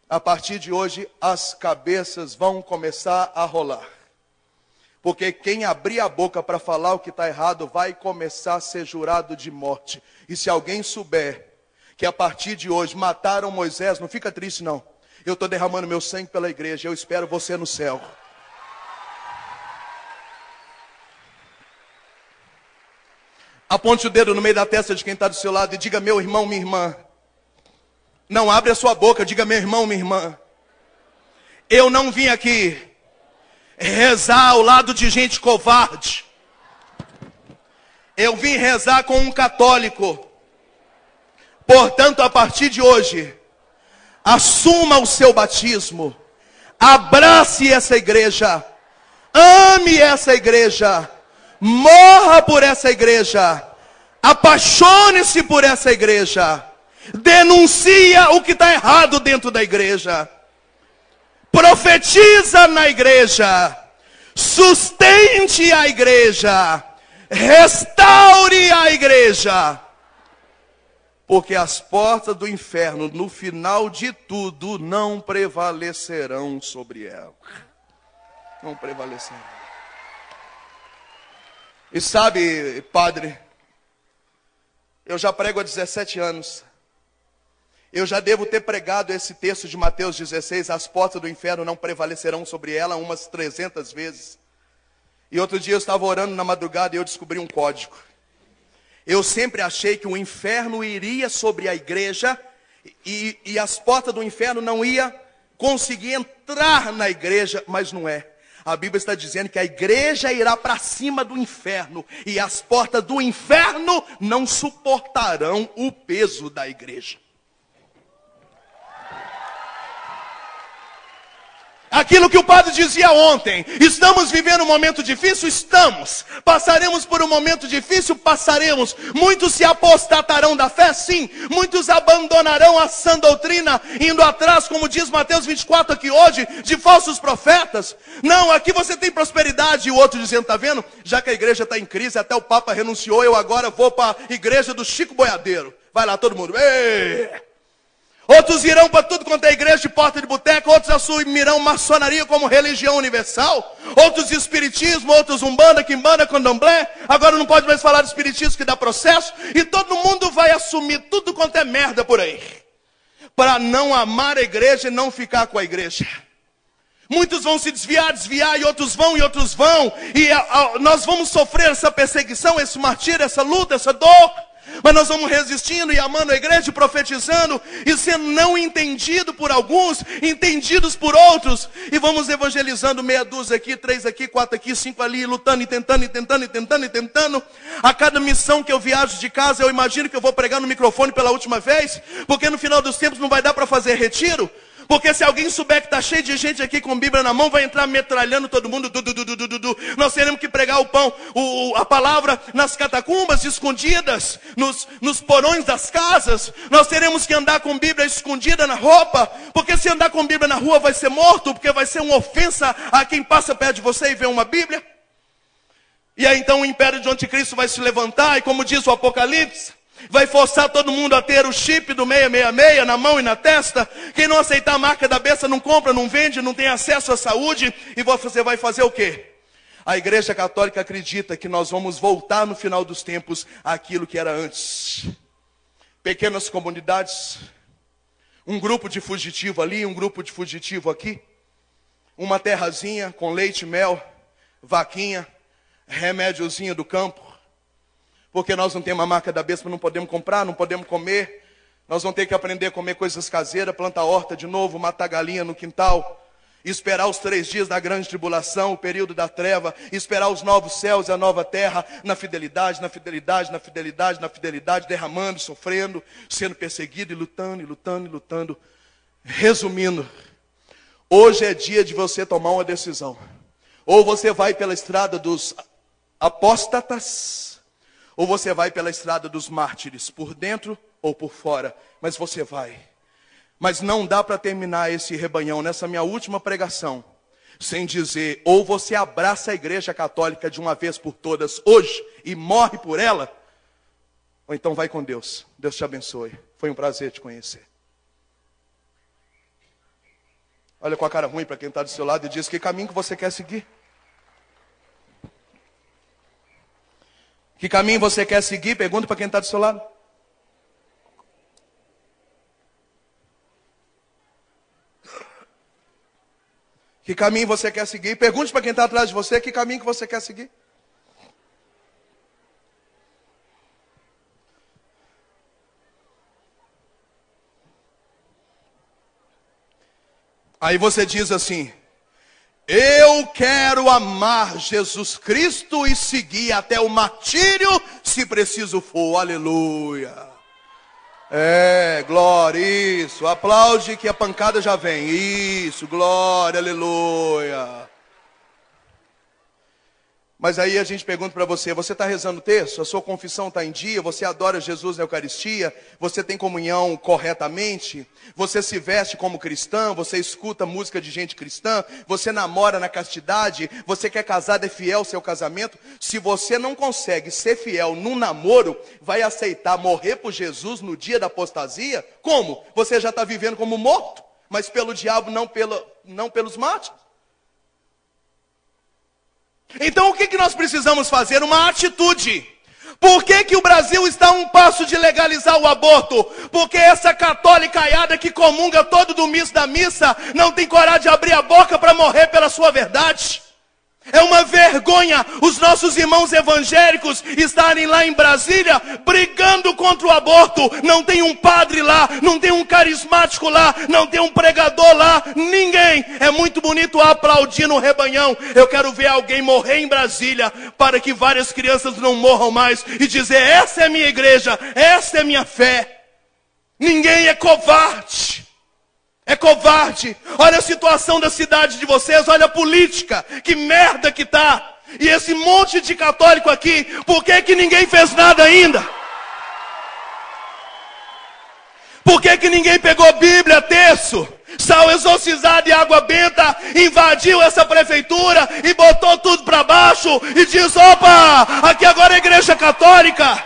A partir de hoje, as cabeças vão começar a rolar. Porque quem abrir a boca para falar o que está errado vai começar a ser jurado de morte. E se alguém souber que a partir de hoje mataram Moisés, não fica triste não. Eu estou derramando meu sangue pela igreja, eu espero você no céu. Aponte o dedo no meio da testa de quem está do seu lado e diga: meu irmão, minha irmã. Não abre a sua boca, diga: meu irmão, minha irmã. Eu não vim aqui rezar ao lado de gente covarde. Eu vim rezar com um católico. Portanto, a partir de hoje, assuma o seu batismo, abrace essa igreja, ame essa igreja, morra por essa igreja, apaixone-se por essa igreja, denuncia o que está errado dentro da igreja, profetiza na igreja, sustente a igreja, restaure a igreja, porque as portas do inferno, no final de tudo, não prevalecerão sobre ela. Não prevalecerão. E sabe, padre, eu já prego há 17 anos. Eu já devo ter pregado esse texto de Mateus 16, as portas do inferno não prevalecerão sobre ela, umas 300 vezes. E outro dia eu estava orando na madrugada e eu descobri um código. Eu sempre achei que o inferno iria sobre a igreja e as portas do inferno não iam conseguir entrar na igreja, mas não é. A Bíblia está dizendo que a igreja irá para cima do inferno e as portas do inferno não suportarão o peso da igreja. Aquilo que o padre dizia ontem, estamos vivendo um momento difícil? Estamos. Passaremos por um momento difícil? Passaremos. Muitos se apostatarão da fé? Sim. Muitos abandonarão a sã doutrina, indo atrás, como diz Mateus 24 aqui hoje, de falsos profetas? Não, aqui você tem prosperidade. E o outro dizendo, está vendo? Já que a igreja está em crise, até o Papa renunciou, eu agora vou para a igreja do Chico Boiadeiro. Vai lá todo mundo. Ei! Outros irão para tudo quanto é igreja de porta de boteca, outros assumirão maçonaria como religião universal, outros espiritismo, outros umbanda, quimbanda, candomblé, agora não pode mais falar de espiritismo que dá processo, e todo mundo vai assumir tudo quanto é merda por aí, para não amar a igreja e não ficar com a igreja. Muitos vão se desviar, e outros vão, e nós vamos sofrer essa perseguição, esse martírio, essa luta, essa dor. Mas nós vamos resistindo e amando a igreja, profetizando e sendo não entendido por alguns, entendidos por outros. E vamos evangelizando meia dúzia aqui, 3 aqui, 4 aqui, 5 ali, lutando e tentando, e tentando, e tentando, e tentando. A cada missão que eu viajo de casa, eu imagino que eu vou pregar no microfone pela última vez, porque no final dos tempos não vai dar para fazer retiro. Porque se alguém souber que está cheio de gente aqui com Bíblia na mão, vai entrar metralhando todo mundo. Nós teremos que pregar o pão, a palavra nas catacumbas escondidas, nos porões das casas. Nós teremos que andar com Bíblia escondida na roupa. Porque se andar com Bíblia na rua vai ser morto, porque vai ser uma ofensa a quem passa perto de você e vê uma Bíblia. E aí então o império de anticristo vai se levantar, e como diz o Apocalipse, vai forçar todo mundo a ter o chip do 666 na mão e na testa. Quem não aceitar a marca da besta não compra, não vende, não tem acesso à saúde. E você vai fazer o quê? A Igreja Católica acredita que nós vamos voltar no final dos tempos àquilo que era antes. Pequenas comunidades, um grupo de fugitivo ali, um grupo de fugitivo aqui, uma terrazinha com leite e mel, vaquinha, remédiozinho do campo. Porque nós não temos a marca da besta, não podemos comprar, não podemos comer. Nós vamos ter que aprender a comer coisas caseiras, plantar horta de novo, matar galinha no quintal. Esperar os 3 dias da grande tribulação, o período da treva. Esperar os novos céus e a nova terra, na fidelidade, na fidelidade, na fidelidade, na fidelidade. Derramando, sofrendo, sendo perseguido e lutando, e lutando, e lutando. Resumindo, hoje é dia de você tomar uma decisão. Ou você vai pela estrada dos apóstatas, ou você vai pela estrada dos mártires, por dentro ou por fora, mas você vai. Mas não dá para terminar esse rebanhão, nessa minha última pregação, sem dizer, ou você abraça a Igreja Católica de uma vez por todas, hoje, e morre por ela, ou então vai com Deus. Deus te abençoe. Foi um prazer te conhecer. Olha com a cara ruim para quem está do seu lado e diz, que caminho que você quer seguir? Que caminho você quer seguir? Pergunta para quem está do seu lado. Que caminho você quer seguir? Pergunte para quem está atrás de você, que caminho que você quer seguir? Aí você diz assim, eu quero amar Jesus Cristo e seguir até o martírio, se preciso for. Aleluia. Glória, isso. Aplaude que a pancada já vem. Isso, glória, aleluia. Mas aí a gente pergunta para você está rezando o texto? A sua confissão está em dia? Você adora Jesus na Eucaristia? Você tem comunhão corretamente? Você se veste como cristã? Você escuta música de gente cristã? Você namora na castidade? Você quer casar, é fiel ao seu casamento? Se você não consegue ser fiel num namoro, vai aceitar morrer por Jesus no dia da apostasia? Como? Você já está vivendo como morto, mas pelo diabo, não pelos mártires. Então o que nós precisamos fazer? Uma atitude. Por que o Brasil está a um passo de legalizar o aborto? Porque essa católicaiada que comunga todo domingo da missa não tem coragem de abrir a boca para morrer pela sua verdade. É uma vergonha os nossos irmãos evangélicos estarem lá em Brasília brigando contra o aborto. Não tem um padre lá, não tem um carismático lá, não tem um pregador lá, ninguém. É muito bonito aplaudir no rebanhão. Eu quero ver alguém morrer em Brasília para que várias crianças não morram mais e dizer, essa é a minha igreja, essa é a minha fé. Ninguém é covarde. É covarde. Olha a situação da cidade de vocês, olha a política, que merda que tá. E esse monte de católico aqui, por que ninguém fez nada ainda? Por que ninguém pegou Bíblia, terço, sal exorcizado e água benta, invadiu essa prefeitura e botou tudo para baixo e diz, opa, aqui agora é igreja católica.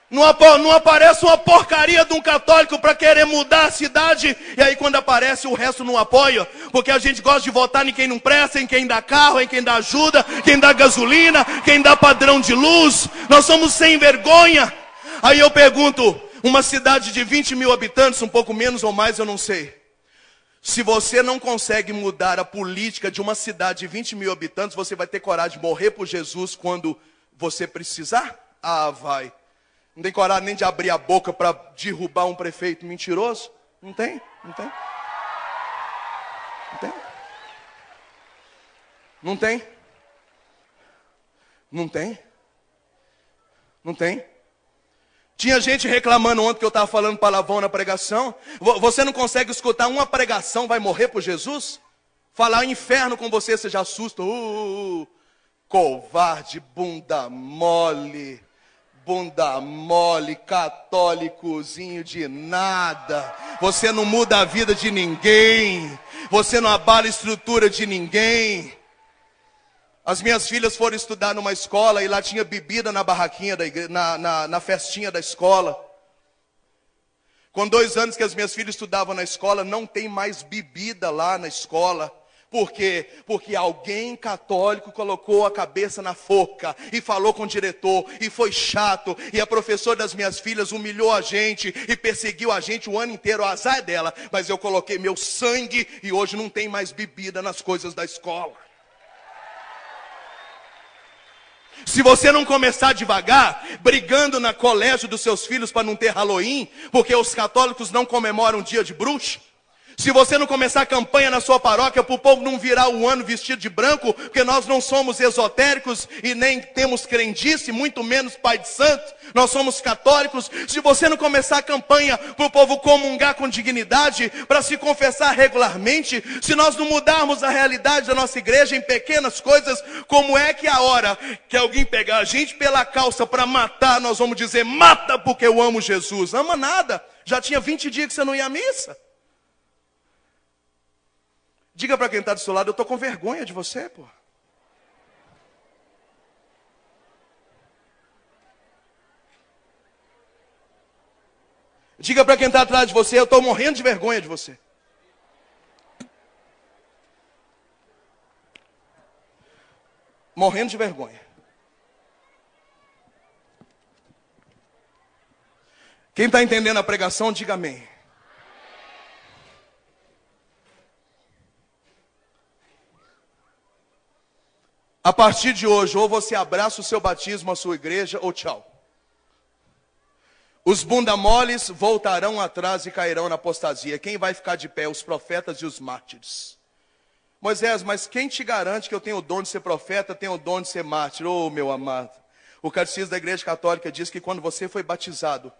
Não aparece uma porcaria de um católico para querer mudar a cidade. E aí quando aparece o resto não apoia. Porque a gente gosta de votar em quem não presta, em quem dá carro, em quem dá ajuda, quem dá gasolina, quem dá padrão de luz. Nós somos sem vergonha. Aí eu pergunto, uma cidade de 20 mil habitantes, um pouco menos ou mais, eu não sei. Se você não consegue mudar a política de uma cidade de 20 mil habitantes, você vai ter coragem de morrer por Jesus quando você precisar? Ah, vai. Não tem coragem nem de abrir a boca para derrubar um prefeito mentiroso? Não tem? Não tem? Não tem? Não tem? Não tem? Não tem? Tinha gente reclamando ontem que eu estava falando palavrão na pregação. Você não consegue escutar uma pregação, vai morrer por Jesus? Falar inferno com você, você já assusta. Covarde, bunda mole, católicozinho de nada. Você não muda a vida de ninguém. Você não abala a estrutura de ninguém. As minhas filhas foram estudar numa escola e lá tinha bebida na barraquinha da igreja, na festinha da escola. Com 2 anos que as minhas filhas estudavam na escola, não tem mais bebida lá na escola. Por quê? Porque alguém católico colocou a cabeça na forca e falou com o diretor e foi chato. E a professora das minhas filhas humilhou a gente e perseguiu a gente o ano inteiro. O azar é dela, mas eu coloquei meu sangue e hoje não tem mais bebida nas coisas da escola. Se você não começar devagar, brigando na colégio dos seus filhos para não ter Halloween, porque os católicos não comemoram o dia de bruxa. Se você não começar a campanha na sua paróquia para o povo não virar o ano vestido de branco, porque nós não somos esotéricos e nem temos crendice, muito menos pai de santo, nós somos católicos. Se você não começar a campanha para o povo comungar com dignidade, para se confessar regularmente, se nós não mudarmos a realidade da nossa igreja em pequenas coisas, como é que a hora que alguém pegar a gente pela calça para matar, nós vamos dizer, mata porque eu amo Jesus? Ama nada, já tinha 20 dias que você não ia à missa. Diga para quem está do seu lado, eu estou com vergonha de você, pô. Diga para quem está atrás de você, eu estou morrendo de vergonha de você. Morrendo de vergonha. Quem está entendendo a pregação, diga amém. A partir de hoje, ou você abraça o seu batismo, a sua igreja, ou tchau. Os bunda moles voltarão atrás e cairão na apostasia. Quem vai ficar de pé? Os profetas e os mártires. Moisés, mas quem te garante que eu tenho o dom de ser profeta, tenho o dom de ser mártir? Oh, meu amado. O catecismo da Igreja Católica diz que quando você foi batizado,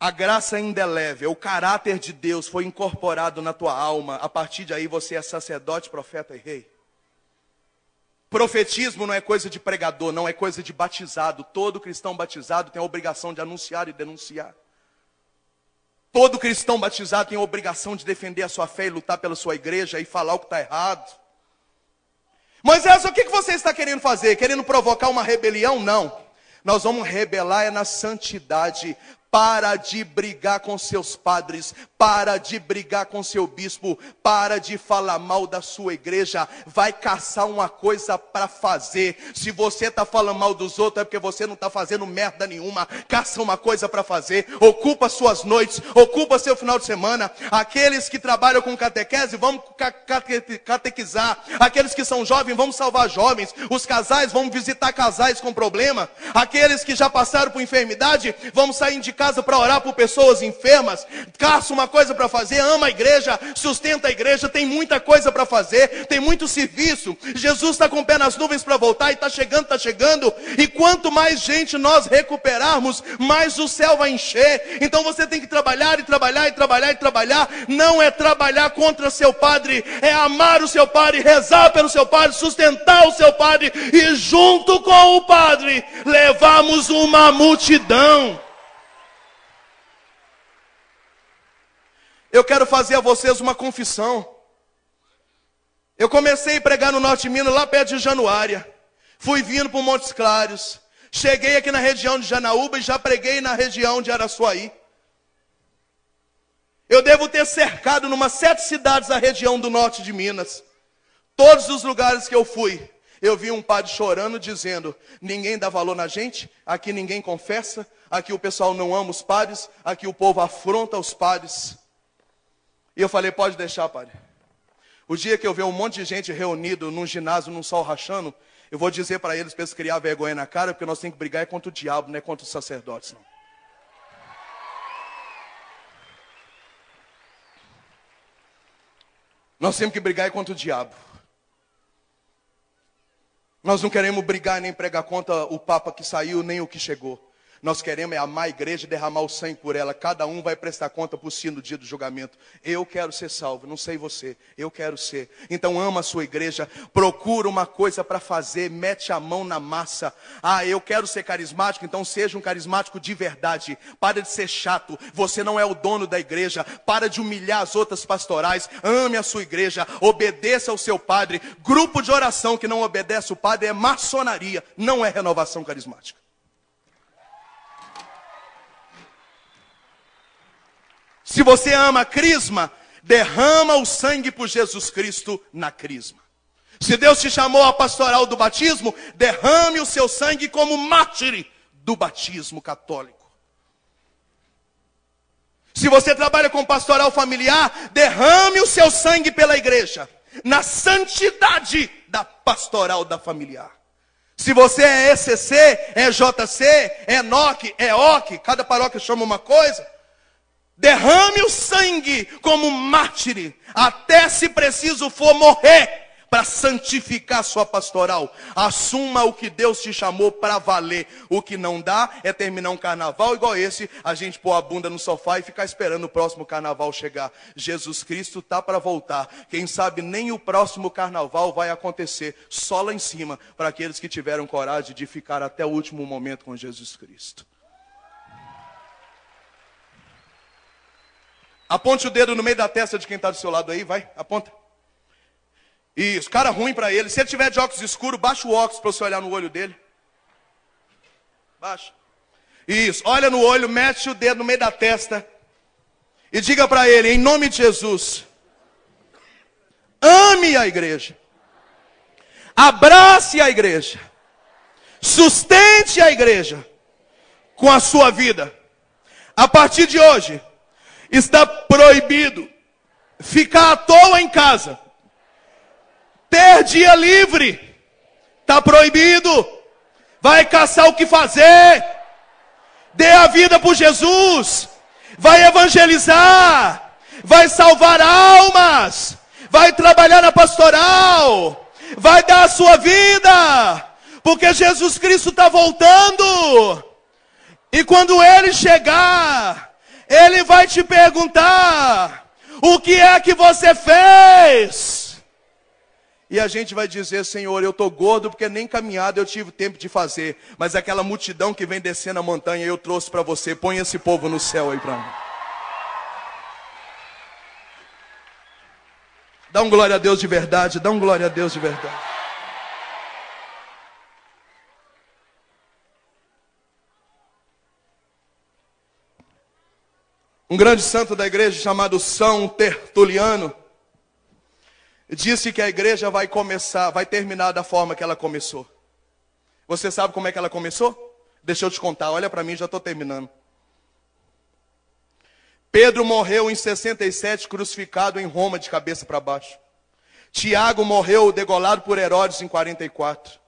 a graça indelével, o caráter de Deus foi incorporado na tua alma. A partir de aí você é sacerdote, profeta e rei. Profetismo não é coisa de pregador, não é coisa de batizado. Todo cristão batizado tem a obrigação de anunciar e denunciar. Todo cristão batizado tem a obrigação de defender a sua fé e lutar pela sua igreja e falar o que está errado. Moisés, o que você está querendo fazer? Querendo provocar uma rebelião? Não. Nós vamos rebelar na santidade. Para de brigar com seus padres, para de brigar com seu bispo, para de falar mal da sua igreja, vai caçar uma coisa para fazer. Se você está falando mal dos outros é porque você não está fazendo merda nenhuma. Caça uma coisa para fazer, ocupa suas noites, ocupa seu final de semana. Aqueles que trabalham com catequese, vamos catequizar. Aqueles que são jovens, vamos salvar jovens. Os casais, vamos visitar casais com problema. Aqueles que já passaram por enfermidade, vamos sair de casa para orar por pessoas enfermas. Caça uma coisa para fazer, ama a igreja, sustenta a igreja, tem muita coisa para fazer, tem muito serviço. Jesus está com o pé nas nuvens para voltar e está chegando. E quanto mais gente nós recuperarmos, mais o céu vai encher. Então você tem que trabalhar e trabalhar e trabalhar e trabalhar. Não é trabalhar contra seu padre, é amar o seu padre, rezar pelo seu padre, sustentar o seu padre e junto com o padre levarmos uma multidão. Eu quero fazer a vocês uma confissão. Eu comecei a pregar no Norte de Minas, lá perto de Januária. Fui vindo para Montes Claros. Cheguei aqui na região de Janaúba e já preguei na região de Araçuaí. Eu devo ter cercado numas 7 cidades da região do Norte de Minas. Todos os lugares que eu fui, eu vi um padre chorando, dizendo, ninguém dá valor na gente, aqui ninguém confessa, aqui o pessoal não ama os padres, aqui o povo afronta os padres. E eu falei, pode deixar, padre. O dia que eu ver um monte de gente reunido num ginásio, num sol rachando, eu vou dizer para eles criar vergonha na cara, porque nós temos que brigar contra o diabo, não é contra os sacerdotes, não. Nós temos que brigar contra o diabo. Nós não queremos brigar nem pregar contra o Papa que saiu, nem o que chegou. Nós queremos amar a igreja e derramar o sangue por ela. Cada um vai prestar conta por si no dia do julgamento. Eu quero ser salvo, não sei você. Eu quero ser. Então ama a sua igreja. Procura uma coisa para fazer. Mete a mão na massa. Eu quero ser carismático. Então seja um carismático de verdade. Para de ser chato. Você não é o dono da igreja. Para de humilhar as outras pastorais. Ame a sua igreja. Obedeça ao seu padre. Grupo de oração que não obedece o padre é maçonaria. Não é renovação carismática. Se você ama a crisma, derrama o sangue por Jesus Cristo na crisma. Se Deus te chamou a pastoral do batismo, derrame o seu sangue como mártir do batismo católico. Se você trabalha com pastoral familiar, derrame o seu sangue pela igreja, na santidade da pastoral da familiar. Se você é ECC, é JC, é NOC, é OC, cada paróquia chama uma coisa, derrame o sangue como mártir, até se preciso for morrer, para santificar sua pastoral. Assuma o que Deus te chamou para valer. O que não dá é terminar um carnaval igual esse, a gente pôr a bunda no sofá e ficar esperando o próximo carnaval chegar. Jesus Cristo está para voltar. Quem sabe nem o próximo carnaval vai acontecer, só lá em cima, para aqueles que tiveram coragem de ficar até o último momento com Jesus Cristo. Aponte o dedo no meio da testa de quem está do seu lado aí, vai, aponta. Isso, cara ruim para ele. Se ele tiver de óculos escuros, baixa o óculos para você olhar no olho dele. Baixa. Isso, olha no olho, mete o dedo no meio da testa. E diga para ele, em nome de Jesus, ame a igreja. Abrace a igreja. Sustente a igreja com a sua vida. A partir de hoje, está proibido ficar à toa em casa. Ter dia livre. Está proibido. Vai caçar o que fazer. Dê a vida por Jesus. Vai evangelizar. Vai salvar almas. Vai trabalhar na pastoral. Vai dar a sua vida. Porque Jesus Cristo está voltando. E quando Ele chegar, Ele vai te perguntar: o que é que você fez? E a gente vai dizer: Senhor, eu estou gordo porque nem caminhada eu tive tempo de fazer. Mas aquela multidão que vem descendo a montanha eu trouxe para você. Põe esse povo no céu aí para mim. Dá um glória a Deus de verdade. Dá um glória a Deus de verdade. Um grande santo da igreja chamado São Tertuliano disse que a igreja vai terminar da forma que ela começou. Você sabe como é que ela começou? Deixa eu te contar, olha para mim, já estou terminando. Pedro morreu em 67, crucificado em Roma de cabeça para baixo. Tiago morreu degolado por Herodes em 44.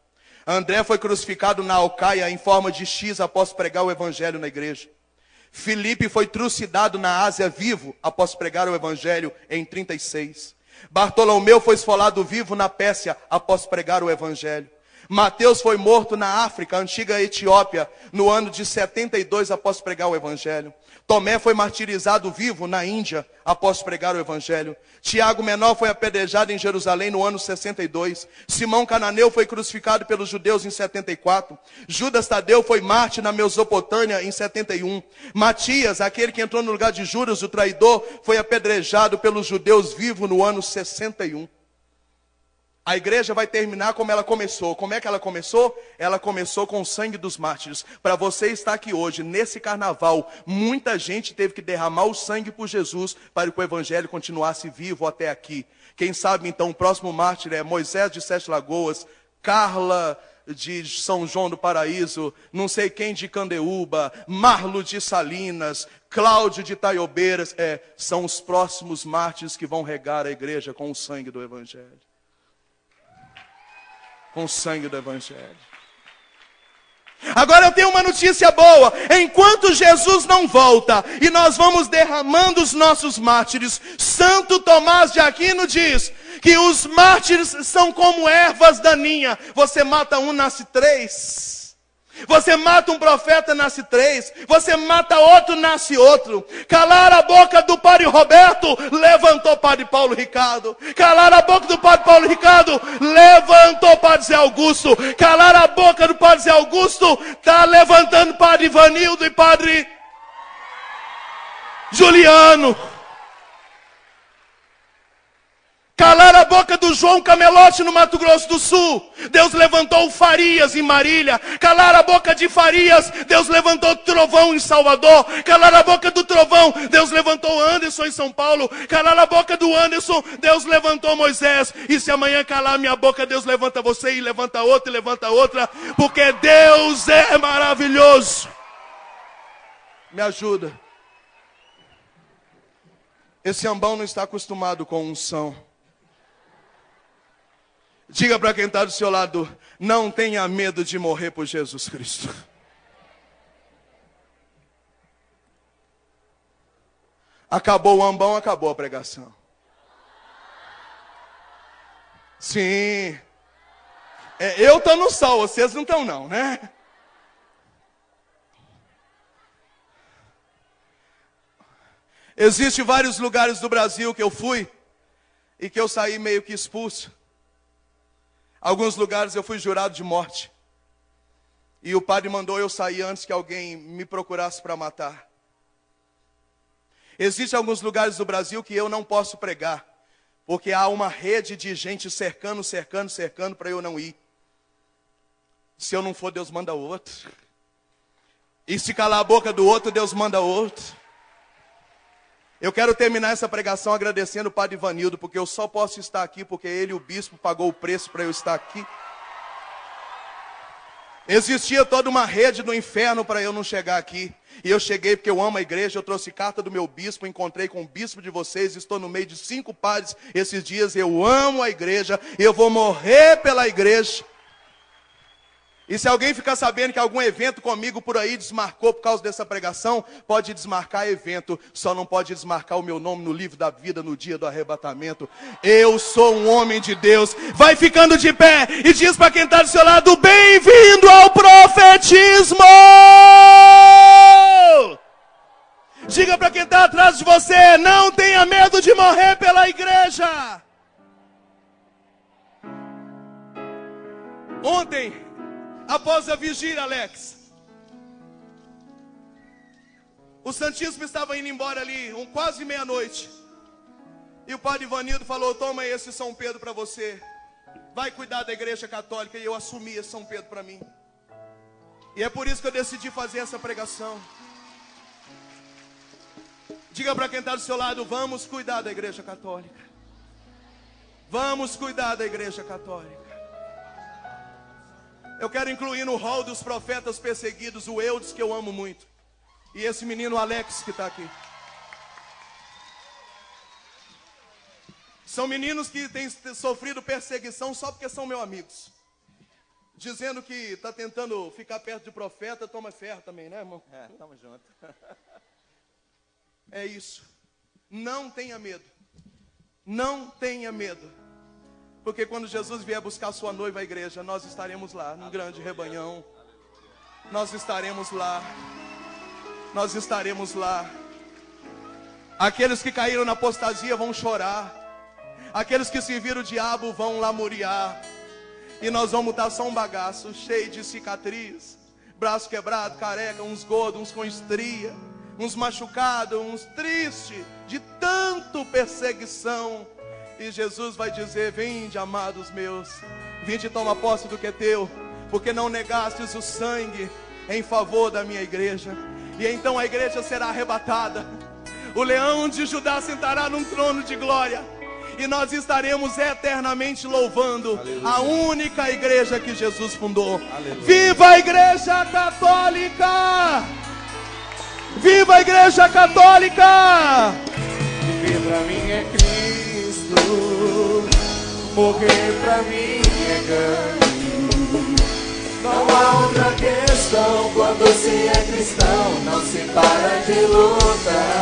André foi crucificado na Alcaia em forma de X após pregar o evangelho na igreja. Filipe foi trucidado na Ásia vivo após pregar o evangelho em 36. Bartolomeu foi esfolado vivo na Pérsia após pregar o evangelho. Mateus foi morto na África, antiga Etiópia, no ano de 72 após pregar o evangelho. Tomé foi martirizado vivo na Índia após pregar o evangelho. Tiago Menor foi apedrejado em Jerusalém no ano 62. Simão Cananeu foi crucificado pelos judeus em 74. Judas Tadeu foi mártir na Mesopotâmia em 71. Matias, aquele que entrou no lugar de Judas, o traidor, foi apedrejado pelos judeus vivo no ano 61. A igreja vai terminar como ela começou. Como é que ela começou? Ela começou com o sangue dos mártires. Para você estar aqui hoje, nesse carnaval, muita gente teve que derramar o sangue por Jesus para que o evangelho continuasse vivo até aqui. Quem sabe então o próximo mártir é Moisés de Sete Lagoas, Carla de São João do Paraíso, não sei quem de Candeúba, Marlo de Salinas, Cláudio de Itaiobeiras, são os próximos mártires que vão regar a igreja com o sangue do Evangelho. Com o sangue do Evangelho. Agora eu tenho uma notícia boa. Enquanto Jesus não volta e nós vamos derramando os nossos mártires, Santo Tomás de Aquino diz que os mártires são como ervas daninhas. Você mata um, nasce 3. Você mata um profeta, nasce 3. Você mata outro, nasce outro. Calar a boca do padre Roberto, levantou o padre Paulo Ricardo. Calar a boca do padre Paulo Ricardo, levantou o padre Zé Augusto. Calar a boca do padre Zé Augusto, está levantando o padre Ivanildo e padre Juliano. Calar a boca do João Camelote no Mato Grosso do Sul, Deus levantou o Farias em Marília. Calar a boca de Farias, Deus levantou o Trovão em Salvador. Calar a boca do Trovão, Deus levantou o Anderson em São Paulo. Calar a boca do Anderson, Deus levantou Moisés. E se amanhã calar a minha boca, Deus levanta você e levanta outra e levanta outra, porque Deus é maravilhoso. Me ajuda. Esse ambão não está acostumado com unção. Diga para quem está do seu lado, não tenha medo de morrer por Jesus Cristo. Acabou o ambão, acabou a pregação. Sim. Eu estou no sol, vocês não estão não, né? Existem vários lugares do Brasil que eu fui e que eu saí meio que expulso. Alguns lugares eu fui jurado de morte. E o padre mandou eu sair antes que alguém me procurasse para matar. Existem alguns lugares do Brasil que eu não posso pregar, porque há uma rede de gente cercando para eu não ir. Se eu não for, Deus manda outro. E se calar a boca do outro, Deus manda outro. Eu quero terminar essa pregação agradecendo o padre Ivanildo, porque eu só posso estar aqui porque ele, o bispo, pagou o preço para eu estar aqui. Existia toda uma rede do inferno para eu não chegar aqui. E eu cheguei porque eu amo a igreja, eu trouxe carta do meu bispo, encontrei com o bispo de vocês, estou no meio de 5 padres esses dias, eu amo a igreja, eu vou morrer pela igreja. E se alguém ficar sabendo que algum evento comigo por aí desmarcou por causa dessa pregação, pode desmarcar evento, só não pode desmarcar o meu nome no livro da vida no dia do arrebatamento. Eu sou um homem de Deus. Vai ficando de pé e diz para quem está do seu lado, bem-vindo ao profetismo! Diga para quem está atrás de você, não tenha medo de morrer pela igreja. Ontem, após a vigília, Alex, o Santíssimo estava indo embora ali, quase meia-noite. E o padre Ivanildo falou, toma esse São Pedro para você. Vai cuidar da igreja católica. E eu assumi esse São Pedro para mim. E é por isso que eu decidi fazer essa pregação. Diga para quem está do seu lado, vamos cuidar da igreja católica. Vamos cuidar da igreja católica. Eu quero incluir no hall dos profetas perseguidos o Eudes, que eu amo muito. E esse menino Alex que está aqui. São meninos que têm sofrido perseguição só porque são meus amigos. Dizendo que está tentando ficar perto de profeta, toma ferro também, né, irmão? Tamo junto. É isso. Não tenha medo. Não tenha medo. Porque quando Jesus vier buscar sua noiva, a igreja, nós estaremos lá, num grande rebanhão. Nós estaremos lá. Nós estaremos lá. Aqueles que caíram na apostasia vão chorar. Aqueles que serviram o diabo vão lamuriar. E nós vamos estar só um bagaço, cheio de cicatriz. Braço quebrado, careca, uns gordos, uns com estria. Uns machucados, uns tristes, de tanto perseguição. E Jesus vai dizer, vinde, amados meus, vinde e toma posse do que é teu, porque não negastes o sangue em favor da minha igreja. E então a igreja será arrebatada. O leão de Judá sentará num trono de glória. e nós estaremos eternamente louvando a única igreja que Jesus fundou. Viva a Igreja Católica! Viva a Igreja Católica! Viver pra mim é Cristo, morrer pra mim é ganho. Não há outra questão quando se é cristão, não se para de lutar.